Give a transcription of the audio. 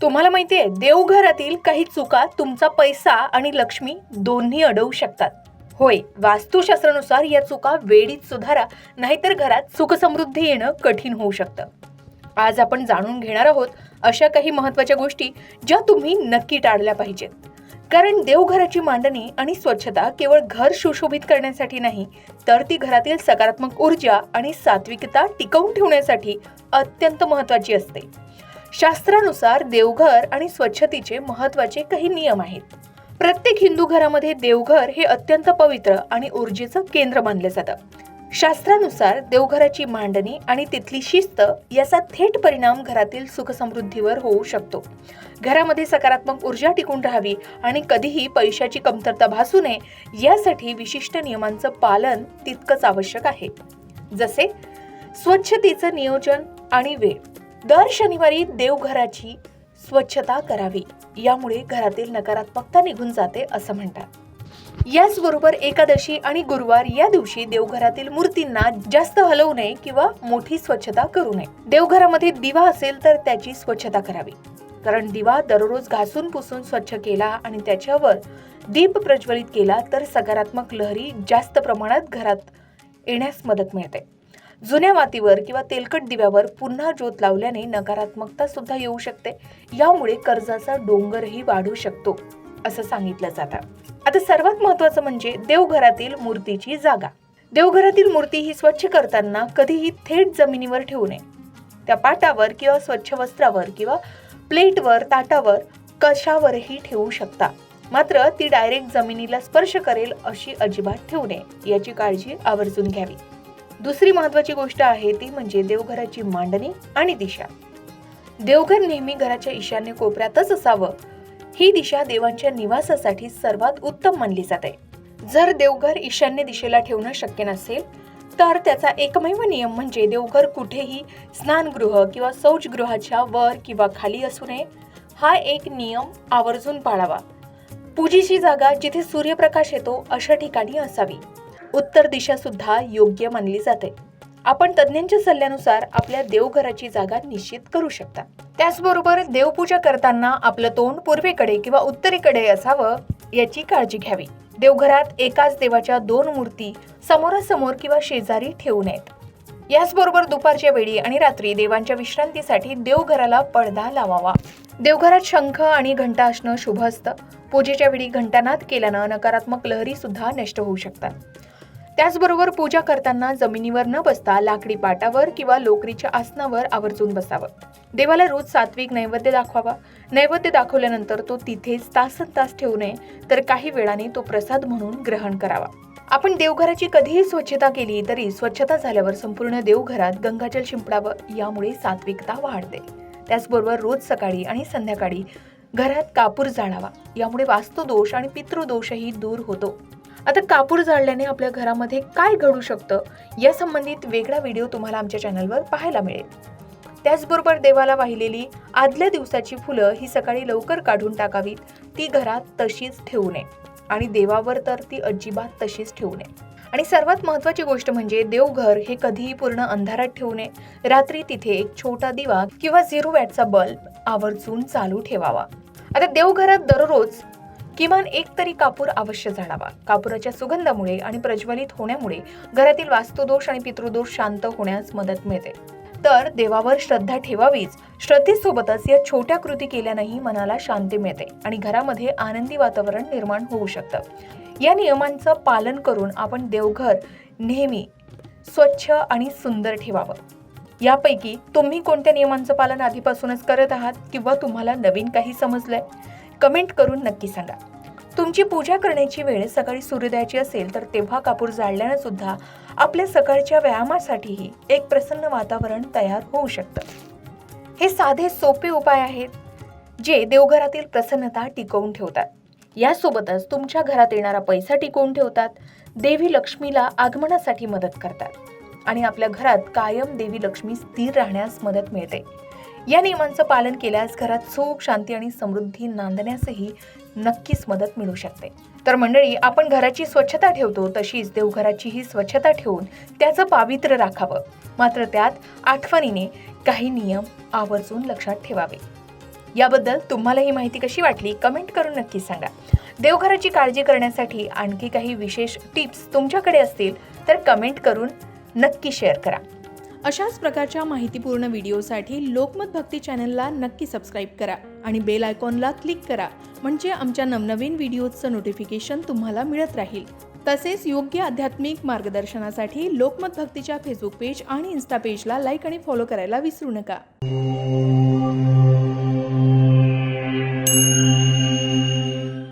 तुम्हाला माहिती आहे, देवघरातील काही चुका तुमचा पैसा आणि लक्ष्मी दोन्ही अडवू शकतात. होय, वास्तुशास्त्रानुसार या चुका वेळीच सुधारा, नाहीतर घरात सुखसमृद्धी येणं कठीण होऊ शकतं. आज आपण जाणून घेणार आहोत अशा काही महत्त्वाच्या गोष्टी ज्या तुम्ही नक्की टाळल्या पाहिजेत. कारण देवघराची मांडणी आणि स्वच्छता केवळ घर सुशोभित करण्यासाठी नाही, तर ती घरातील सकारात्मक ऊर्जा आणि सात्विकता टिकवून ठेवण्यासाठी अत्यंत महत्त्वाची असते. शास्त्रानुसार देवघर आणि स्वच्छतेचे महत्त्वाचे काही नियम आहेत. प्रत्येक हिंदू घरामध्ये देवघर हे अत्यंत पवित्र आणि ऊर्जेचं केंद्र मानले जातं. शास्त्रानुसार देवघराची मांडणी आणि तिथली शिस्त याचा थेट परिणाम घरातील सुखसमृद्धीवर होऊ शकतो. घरामध्ये सकारात्मक ऊर्जा टिकून राहावी आणि कधीही पैशाची कमतरता भासू नये यासाठी विशिष्ट नियमांचं पालन तितकंच आवश्यक आहे. जसे स्वच्छतेचं नियोजन आणि वेळ. दर शनिवारी देवघराची स्वच्छता करावी, यामुळे घरातील नकारात्मकता निघून जाते असं म्हणतात. याचबरोबर एकादशी आणि गुरुवार या दिवशी देवघरातील मूर्तींना जास्त हलवू नये किंवा मोठी स्वच्छता करू नये. देवघरामध्ये दिवा असेल तर त्याची स्वच्छता करावी, कारण दिवा दररोज घासून पुसून स्वच्छ केला आणि त्याच्यावर दीप प्रज्वलित केला तर सकारात्मक लहरी जास्त प्रमाणात घरात येण्यास मदत मिळते. जुन्या मातीवर किंवा तेलकट दिव्यावर पुन्हा ज्योत लावल्याने नकारात्मकता सुद्धा येऊ शकते. यामुळे कर्जाचा डोंगरही वाढू शकतो असं सांगितलं जातं. आता सर्वात महत्त्वाचं म्हणजे देवघरातील मूर्तीची जागा. देवघरातील मूर्ती ही स्वच्छ करताना कधीही थेट जमिनीवर ठेवू नये. त्या पाटावर किंवा स्वच्छ वस्त्रावर किंवा प्लेटवर, ताटावर, कशावरही ठेवू शकता. मात्र ती डायरेक्ट जमिनीला स्पर्श करेल अशी अजिबात ठेवू नये, याची काळजी आवर्जून घ्यावी. दुसरी महत्त्वाची गोष्ट आहे ती म्हणजे देवघराची मांडणी आणि दिशा. देवघर नेहमी घराच्या ईशान्य कोपऱ्यातच असावं. ही दिशा देवांच्या निवासासाठी सर्वात उत्तम मानली जाते. जर देवघर ईशान्य दिशेला ठेवणं शक्य नसेल तर त्याचा एकमेव नियम म्हणजे देवघर कुठेही स्नानगृह किंवा शौचगृहाच्या वर किंवा खाली असू नये. हा एक नियम आवर्जून पाळावा. पूजेची जागा जिथे सूर्यप्रकाश येतो अशा ठिकाणी असावी. उत्तर दिशा सुद्धा योग्य मानली जाते. आपण तज्ञांच्या सल्ल्यानुसार आपल्या देवघराची जागा निश्चित करू शकता. त्याचबरोबर देवपूजा करताना आपलं तोंड पूर्वेकडे किंवा उत्तरेकडे असावं, याची काळजी घ्यावी. देवघरात एकाच देवाच्या 2 मूर्ती समोरासमोर किंवा शेजारी ठेवू नयेत. याचबरोबर दुपारच्या वेळी आणि रात्री देवांच्या विश्रांतीसाठी देवघराला पडदा लावावा. देवघरात शंख आणि घंटा असणं शुभ असतं. पूजेच्या वेळी घंटानाद केल्यानं नकारात्मक लहरी सुद्धा नष्ट होऊ शकतात. त्याचबरोबर पूजा करताना जमिनीवर न बसता लाकडी पाटावर किंवा लोकरीच्या आसनावर आवर्जून बसावं. देवाला रोज सात्विक नैवेद्य दाखवावा. नैवेद्य दाखवल्यानंतर तो तिथेच तासनतास ठेवू नये, तर काही वेळाने तो प्रसाद म्हणून ग्रहण करावा. आपण देवघराची कधीही स्वच्छता केली तरी स्वच्छता झाल्यावर संपूर्ण देवघरात गंगाजल शिंपडावं, यामुळे सात्विकता वाढते. त्याचबरोबर रोज सकाळी आणि संध्याकाळी घरात कापूर जाळावा. यामुळे वास्तुदोष आणि पितृदोषही दूर होतो. आता कापूर जाळल्याने आपल्या घरामध्ये काय घडू शकतं या संबंधित वेगळा व्हिडिओ तुम्हाला आमच्या चॅनलवर पाहायला मिळेल. त्याचबरोबर देवाला वाहिलेली आदल्या दिवसाची फुलं ही सकाळी लवकर काढून टाकावीत. ती घरात तशीच ठेवू नये आणि देवावर तर ती अजिबात तशीच ठेवू नये. आणि सर्वात महत्त्वाची गोष्ट म्हणजे देवघर हे कधीही पूर्ण अंधारात ठेवू नये. रात्री तिथे एक छोटा दिवा किंवा 0 वॅटचा बल्ब आवर्जून चालू ठेवावा. आता देवघरात दररोज किमान एक तरी कापूर अवश्य जाळावा. कापुराच्या सुगंधामुळे आणि प्रज्वलित होण्यामुळे घरातील वास्तुदोष आणि पितृदोष शांत होण्यास मदत मिळते. तर देवावर श्रद्धा ठेवावीच. श्रद्धेसोबतच या छोट्या कृती केल्यानेही मनाला शांती मिळते आणि घरामध्ये आनंदी वातावरण निर्माण होऊ शकतं. या नियमांचं पालन करून आपण देवघर नेहमी स्वच्छ आणि सुंदर ठेवावं. यापैकी तुम्ही कोणत्या नियमांचं पालन आधीपासूनच करत आहात किंवा तुम्हाला नवीन काही समजलंय? कमेंट करून नक्की सांगा. तुमची पूजा करण्याची वेळ सकाळी सूर्योदयाची असेल तर तेव्हा कापूर जाळल्यानं सुद्धा आपल्या सकाळच्या व्यायामासाठीही एक प्रसन्न वातावरण तयार होऊ शकतं. हे साधे सोपे उपाय आहेत जे देवघरातील प्रसन्नता टिकवून ठेवतात. यासोबतच तुमच्या घरात येणारा पैसा टिकवून ठेवतात, देवी लक्ष्मीला आगमनासाठी मदत करतात आणि आपल्या घरात कायम देवी लक्ष्मी स्थिर राहण्यास मदत मिळते. या नियमांचं पालन केल्यास घरात सुख, शांती आणि समृद्धी नांदण्यासही नक्कीच मदत मिळू शकते. तर मंडळी, आपण घराची स्वच्छता ठेवतो तशीच देवघराचीही स्वच्छता ठेवून त्याचं पावित्र्य राखावं. मात्र त्यात आठवणीने काही नियम आवर्जून लक्षात ठेवावे. याबद्दल तुम्हाला ही माहिती कशी वाटली कमेंट करून नक्की सांगा. देवघराची काळजी करण्यासाठी आणखी काही विशेष टिप्स तुमच्याकडे असतील तर कमेंट करून नक्की शेअर करा. अशाच प्रकारच्या माहितीपूर्ण व्हिडिओसाठी लोकमत भक्ती चॅनलला नक्की सबस्क्राईब करा आणि बेल आयकॉनला क्लिक करा, म्हणजे आमच्या नवनवीन व्हिडिओचं नोटिफिकेशन तुम्हाला मिळत राहील. तसेच योग्य आध्यात्मिक मार्गदर्शनासाठी लोकमत भक्तीच्या फेसबुक पेज आणि इन्स्टा पेजला लाईक आणि फॉलो करायला विसरू नका.